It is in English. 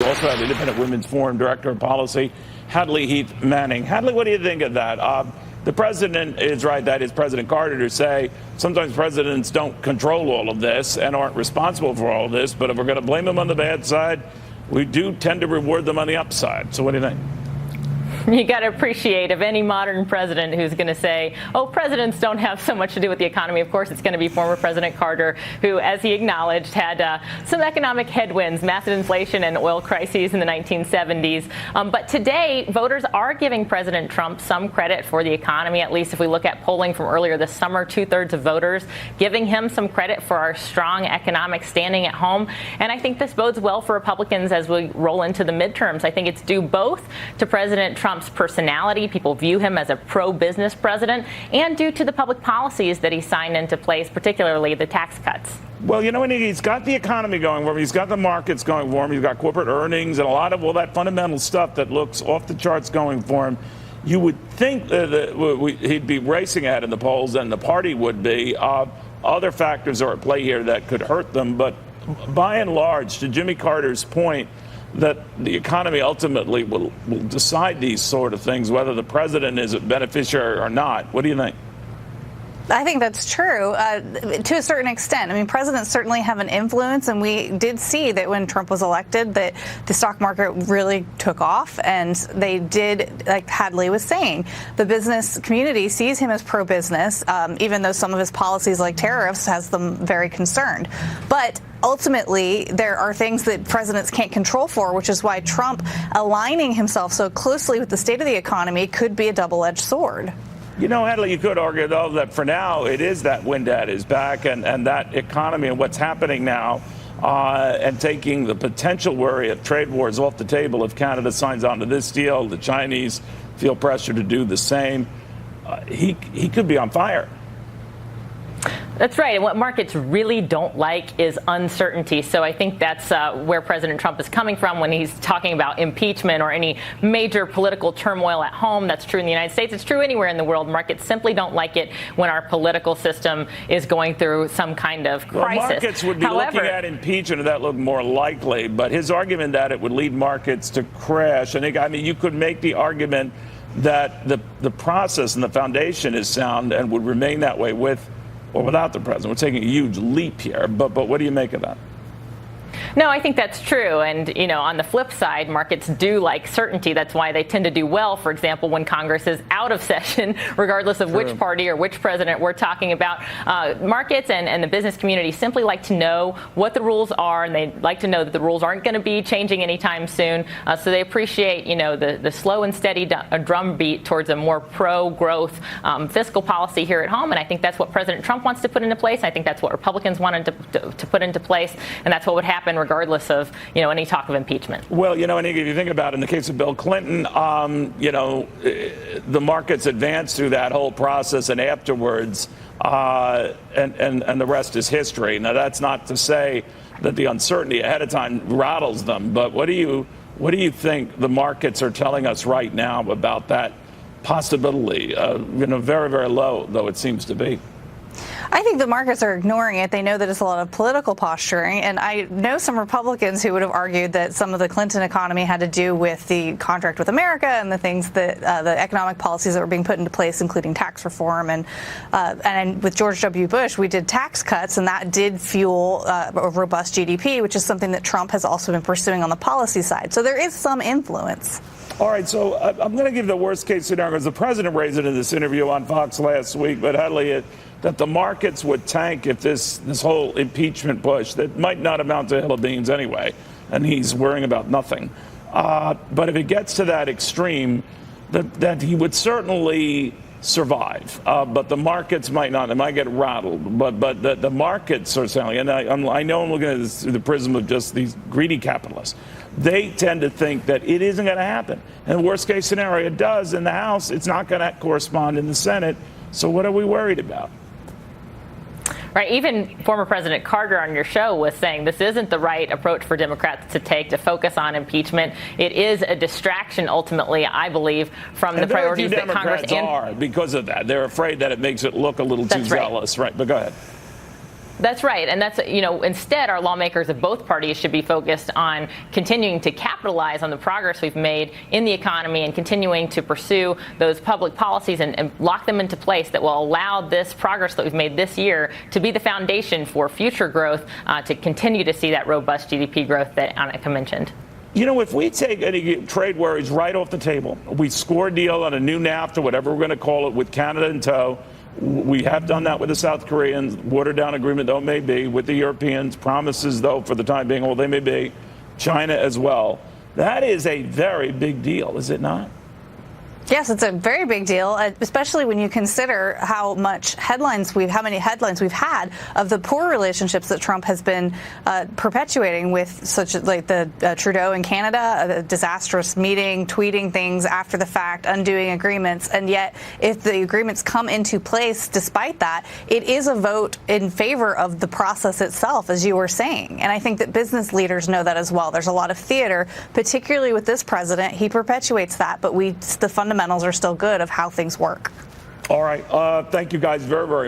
also have Independent Women's Forum Director of Policy, Hadley Heath Manning. Hadley, what do you think of that? The president is right. That is President Carter to say sometimes presidents don't control all of this and aren't responsible for all of this. But if we're going to blame them on the bad side, we do tend to reward them on the upside. So what do you think? You got to appreciate of any modern president who's going to say, oh, presidents don't have so much to do with the economy. Of course, it's going to be former President Carter, who, as he acknowledged, had some economic headwinds, massive inflation and oil crises in the 1970s. But today, voters are giving President Trump some credit for the economy, at least if we look at polling from earlier this summer, 2/3 of voters giving him some credit for our strong economic standing at home. And I think this bodes well for Republicans as we roll into the midterms. I think it's due both to President Trump's personality. People view him as a pro-business president, and due to the public policies that he signed into place, particularly the tax cuts. Well, you know, he's got the economy going for him. He's got the markets going for him. He's got corporate earnings and a lot of all that fundamental stuff that looks off the charts going for him. You would think that he'd be racing ahead in the polls, and the party would be. Other factors are at play here that could hurt them. But by and large, to Jimmy Carter's point, that the economy ultimately will decide these sort of things, whether the president is a beneficiary or not. What do you think? I think that's true to a certain extent. I mean, presidents certainly have an influence, and we did see that when Trump was elected that the stock market really took off, and they did, like Hadley was saying, the business community sees him as pro-business, even though some of his policies like tariffs has them very concerned. But ultimately, there are things that presidents can't control for, which is why Trump aligning himself so closely with the state of the economy could be a double-edged sword. You know, Hadley, you could argue, though, that for now it is that wind at his back and that economy and what's happening now and taking the potential worry of trade wars off the table if Canada signs on to this deal, the Chinese feel pressure to do the same. He could be on fire. That's right. And what markets really don't like is uncertainty. So I think that's where President Trump is coming from when he's talking about impeachment or any major political turmoil at home. That's true in the United States. It's true anywhere in the world. Markets simply don't like it when our political system is going through some kind of crisis. Well, markets would be looking at impeachment, and that looked more likely. But his argument that it would lead markets to crash, I mean, you could make the argument that the process and the foundation is sound and would remain that way with or without the president. We're taking a huge leap here, but what do you make of that? No, I think that's true. And, you know, on the flip side, markets do like certainty. That's why they tend to do well, for example, when Congress is out of session, regardless of which party or which president we're talking about. Markets and the business community simply like to know what the rules are, and they like to know that the rules aren't going to be changing anytime soon. So they appreciate, you know, the slow and steady drumbeat towards a more pro-growth fiscal policy here at home. And I think that's what President Trump wants to put into place. I think that's what Republicans wanted to put into place. And that's what would happen regardless of, you know, any talk of impeachment. Well, you know, and if you think about it, in the case of Bill Clinton, you know, the markets advanced through that whole process and afterwards, and the rest is history. Now, that's not to say that the uncertainty ahead of time rattles them, but what do you think the markets are telling us right now about that possibility? You know, very, very low, though it seems to be. I think the markets are ignoring it. They know that it's a lot of political posturing. And I know some Republicans who would have argued that some of the Clinton economy had to do with the contract with America and the things that the economic policies that were being put into place, including tax reform. And with George W. Bush, we did tax cuts, and that did fuel a robust GDP, which is something that Trump has also been pursuing on the policy side. So there is some influence. All right, so I'm going to give the worst case scenario, because the president raised it in this interview on Fox last week, but Hadley, that the markets would tank if this whole impeachment push that might not amount to a hill of beans anyway, and he's worrying about nothing. But if it gets to that extreme, that he would certainly survive. But the markets might not. They might get rattled. But the markets are selling, and I know I'm looking at this through the prism of just these greedy capitalists. They tend to think that it isn't going to happen. And the worst case scenario, it does in the House. It's not going to correspond in the Senate. So what are we worried about? Right. Even former President Carter on your show was saying this isn't the right approach for Democrats to take, to focus on impeachment. It is a distraction, ultimately, I believe, from the priorities that Congress are because of that. They're afraid that it makes it look a little too zealous. Right. But go ahead. That's right. And that's, instead our lawmakers of both parties should be focused on continuing to capitalize on the progress we've made in the economy and continuing to pursue those public policies and lock them into place that will allow this progress that we've made this year to be the foundation for future growth, to continue to see that robust GDP growth that Annika mentioned. If we take any trade worries right off the table, we score a deal on a new NAFTA, whatever we're going to call it, with Canada in tow. We have done that with the South Koreans, watered down agreement though it may be, with the Europeans, promises though for the time being, well, they may be, China as well. That is a very big deal, is it not? Yes, it's a very big deal, especially when you consider how many headlines we've had of the poor relationships that Trump has been perpetuating with such like the Trudeau in Canada, a disastrous meeting, tweeting things after the fact, undoing agreements. And yet, if the agreements come into place despite that, it is a vote in favor of the process itself, as you were saying. And I think that business leaders know that as well. There's a lot of theater, particularly with this president. He perpetuates that, but the fundamentals are still good of how things work. All right. Thank you guys very, very much.